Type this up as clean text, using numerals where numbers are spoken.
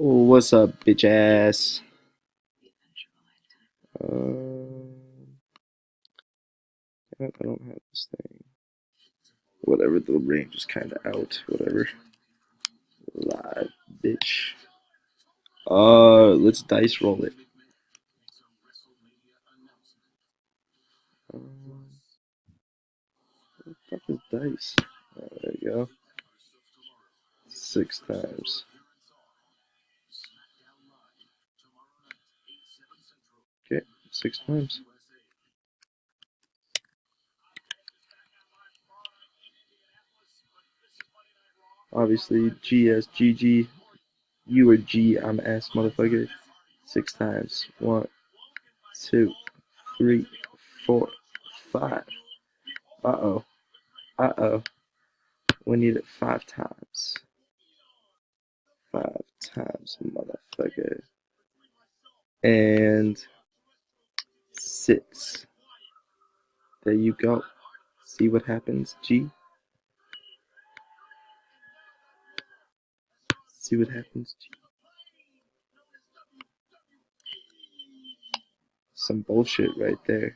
Oh, what's up, bitch ass? Um, I don't have this thing. Whatever, the range is kind of out. Whatever. Live, bitch. Let's dice roll it. What the fuck is dice? There you go. 6 times. Okay, 6 times. Obviously, GS, GG. You are G, I'm S, motherfucker. 6 times. 1, 2, 3, 4, 5. Uh-oh. Uh-oh. We need it 5 times. 5 times, motherfucker. And 6. There you go. See what happens, G? See what happens, G? Some bullshit right there.